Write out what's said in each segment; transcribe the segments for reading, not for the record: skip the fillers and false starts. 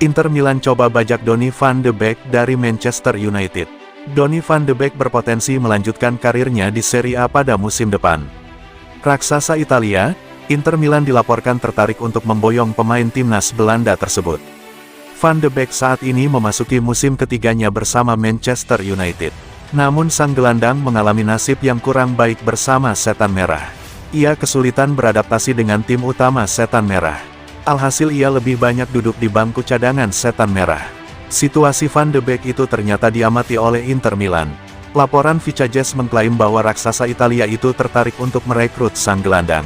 Inter Milan coba bajak Donny van de Beek dari Manchester United. Donny van de Beek berpotensi melanjutkan karirnya di Serie A pada musim depan. Raksasa Italia, Inter Milan dilaporkan tertarik untuk memboyong pemain timnas Belanda tersebut. Van de Beek saat ini memasuki musim ketiganya bersama Manchester United. Namun sang gelandang mengalami nasib yang kurang baik bersama Setan Merah. Ia kesulitan beradaptasi dengan tim utama Setan Merah. Alhasil ia lebih banyak duduk di bangku cadangan Setan Merah. Situasi Van de Beek itu ternyata diamati oleh Inter Milan. Laporan Vicajes mengklaim bahwa raksasa Italia itu tertarik untuk merekrut sang gelandang.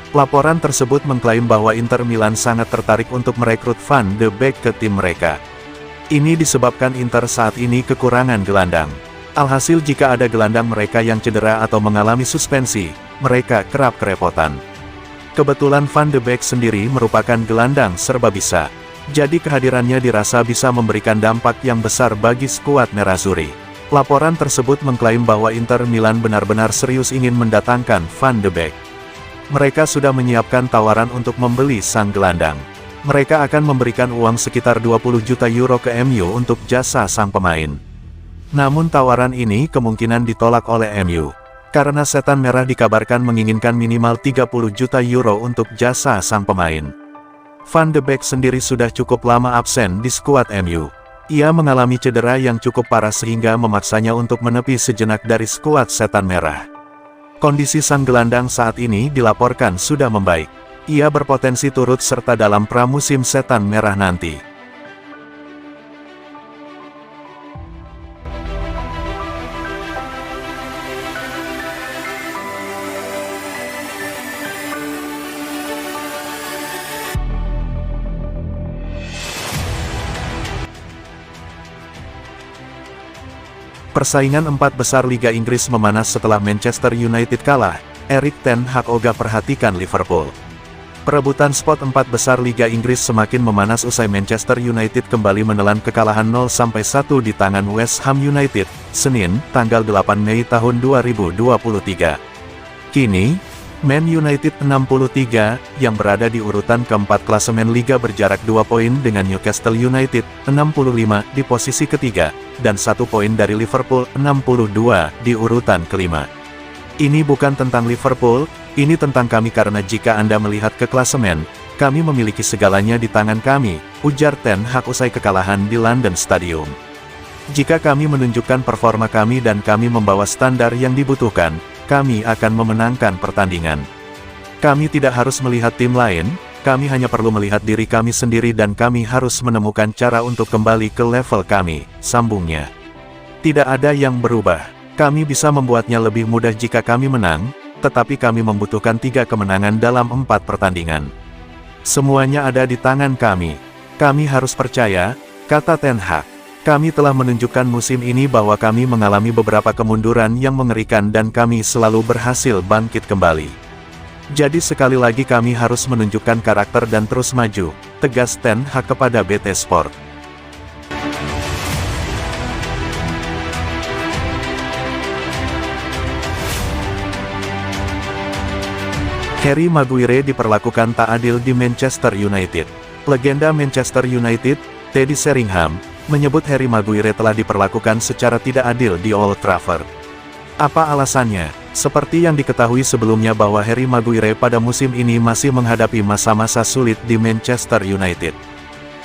Laporan tersebut mengklaim bahwa Inter Milan sangat tertarik untuk merekrut Van de Beek ke tim mereka. Ini disebabkan Inter saat ini kekurangan gelandang. Alhasil jika ada gelandang mereka yang cedera atau mengalami suspensi, mereka kerap kerepotan. Kebetulan Van de Beek sendiri merupakan gelandang serba bisa. Jadi kehadirannya dirasa bisa memberikan dampak yang besar bagi skuad Nerazzurri. Laporan tersebut mengklaim bahwa Inter Milan benar-benar serius ingin mendatangkan Van de Beek. Mereka sudah menyiapkan tawaran untuk membeli sang gelandang. Mereka akan memberikan uang sekitar 20 juta euro ke MU untuk jasa sang pemain. Namun tawaran ini kemungkinan ditolak oleh MU. Karena Setan Merah dikabarkan menginginkan minimal 30 juta euro untuk jasa sang pemain. Van de Beek sendiri sudah cukup lama absen di skuad MU. Ia mengalami cedera yang cukup parah sehingga memaksanya untuk menepi sejenak dari skuad Setan Merah. Kondisi sang gelandang saat ini dilaporkan sudah membaik. Ia berpotensi turut serta dalam pramusim Setan Merah nanti. Persaingan empat besar Liga Inggris memanas setelah Manchester United kalah. Erik ten Hag ogah perhatikan Liverpool. Perebutan spot empat besar Liga Inggris semakin memanas usai Manchester United kembali menelan kekalahan 0-1 di tangan West Ham United, Senin, tanggal 8 Mei tahun 2023. Kini, Man United 63, yang berada di urutan keempat klasemen Liga berjarak 2 poin dengan Newcastle United, 65, di posisi ketiga, dan 1 poin dari Liverpool, 62, di urutan kelima. Ini bukan tentang Liverpool, ini tentang kami karena jika Anda melihat ke klasemen, kami memiliki segalanya di tangan kami, ujar ten Hag usai kekalahan di London Stadium. Jika kami menunjukkan performa kami dan kami membawa standar yang dibutuhkan, kami akan memenangkan pertandingan. Kami tidak harus melihat tim lain, kami hanya perlu melihat diri kami sendiri dan kami harus menemukan cara untuk kembali ke level kami, sambungnya. Tidak ada yang berubah. Kami bisa membuatnya lebih mudah jika kami menang, tetapi kami membutuhkan 3 kemenangan dalam 4 pertandingan. Semuanya ada di tangan kami. Kami harus percaya, kata ten Hag. Kami telah menunjukkan musim ini bahwa kami mengalami beberapa kemunduran yang mengerikan dan kami selalu berhasil bangkit kembali. Jadi sekali lagi kami harus menunjukkan karakter dan terus maju, tegas ten Hag kepada BT Sport. Harry Maguire diperlakukan tak adil di Manchester United. Legenda Manchester United, Teddy Sheringham, menyebut Harry Maguire telah diperlakukan secara tidak adil di Old Trafford. Apa alasannya? Seperti yang diketahui sebelumnya bahwa Harry Maguire pada musim ini masih menghadapi masa-masa sulit di Manchester United.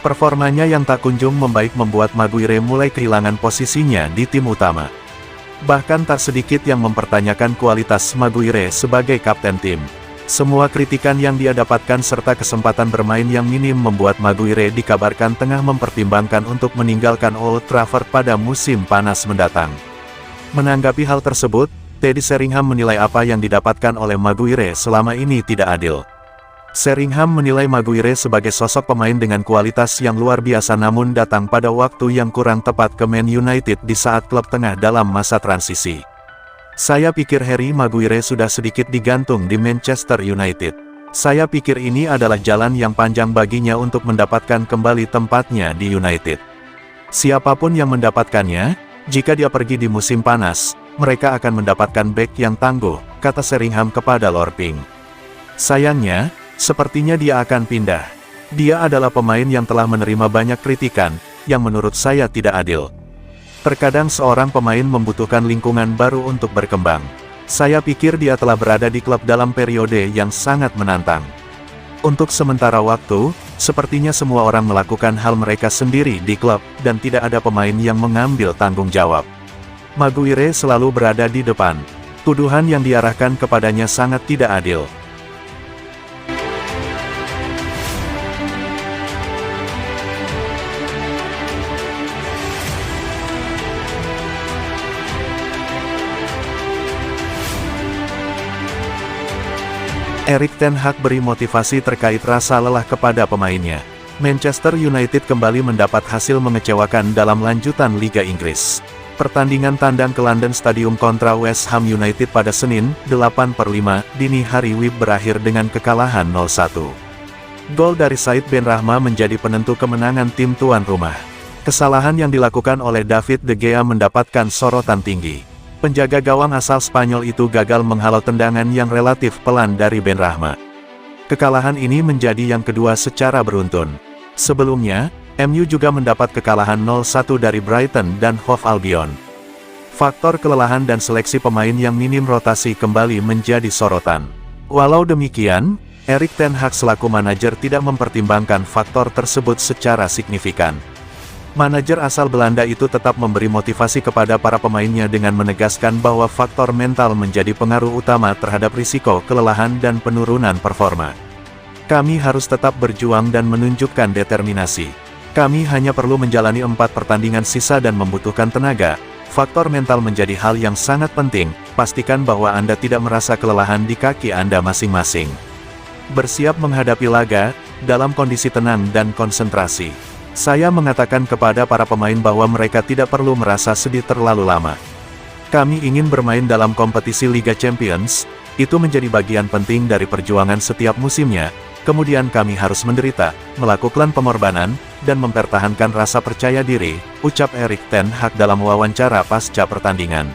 Performanya yang tak kunjung membaik membuat Maguire mulai kehilangan posisinya di tim utama. Bahkan tak sedikit yang mempertanyakan kualitas Maguire sebagai kapten tim. Semua kritikan yang dia dapatkan serta kesempatan bermain yang minim membuat Maguire dikabarkan tengah mempertimbangkan untuk meninggalkan Old Trafford pada musim panas mendatang. Menanggapi hal tersebut, Teddy Sheringham menilai apa yang didapatkan oleh Maguire selama ini tidak adil. Sheringham menilai Maguire sebagai sosok pemain dengan kualitas yang luar biasa namun datang pada waktu yang kurang tepat ke Man United di saat klub tengah dalam masa transisi. Saya pikir Harry Maguire sudah sedikit digantung di Manchester United. Saya pikir ini adalah jalan yang panjang baginya untuk mendapatkan kembali tempatnya di United. Siapapun yang mendapatkannya, jika dia pergi di musim panas, mereka akan mendapatkan bek yang tangguh, kata Sheringham kepada Lorping. Sayangnya, sepertinya dia akan pindah. Dia adalah pemain yang telah menerima banyak kritikan, yang menurut saya tidak adil. Terkadang seorang pemain membutuhkan lingkungan baru untuk berkembang. Saya pikir dia telah berada di klub dalam periode yang sangat menantang. Untuk sementara waktu, sepertinya semua orang melakukan hal mereka sendiri di klub, dan tidak ada pemain yang mengambil tanggung jawab. Maguire selalu berada di depan. Tuduhan yang diarahkan kepadanya sangat tidak adil. Erik ten Hag beri motivasi terkait rasa lelah kepada pemainnya. Manchester United kembali mendapat hasil mengecewakan dalam lanjutan Liga Inggris. Pertandingan tandang ke London Stadium kontra West Ham United pada Senin, 8/5, dini hari WIB berakhir dengan kekalahan 0-1. Gol dari Said Benrahma menjadi penentu kemenangan tim tuan rumah. Kesalahan yang dilakukan oleh David De Gea mendapatkan sorotan tinggi. Penjaga gawang asal Spanyol itu gagal menghalau tendangan yang relatif pelan dari Benrahma. Kekalahan ini menjadi yang kedua secara beruntun. Sebelumnya, MU juga mendapat kekalahan 0-1 dari Brighton dan Hove Albion. Faktor kelelahan dan seleksi pemain yang minim rotasi kembali menjadi sorotan. Walau demikian, Erik ten Hag selaku manajer tidak mempertimbangkan faktor tersebut secara signifikan. Manajer asal Belanda itu tetap memberi motivasi kepada para pemainnya dengan menegaskan bahwa faktor mental menjadi pengaruh utama terhadap risiko kelelahan dan penurunan performa. Kami harus tetap berjuang dan menunjukkan determinasi. Kami hanya perlu menjalani 4 pertandingan sisa dan membutuhkan tenaga. Faktor mental menjadi hal yang sangat penting, pastikan bahwa Anda tidak merasa kelelahan di kaki Anda masing-masing. Bersiap menghadapi laga, dalam kondisi tenang dan konsentrasi. Saya mengatakan kepada para pemain bahwa mereka tidak perlu merasa sedih terlalu lama. Kami ingin bermain dalam kompetisi Liga Champions, itu menjadi bagian penting dari perjuangan setiap musimnya, kemudian kami harus menderita, melakukan pengorbanan, dan mempertahankan rasa percaya diri, ucap Erik ten Hag dalam wawancara pasca pertandingan.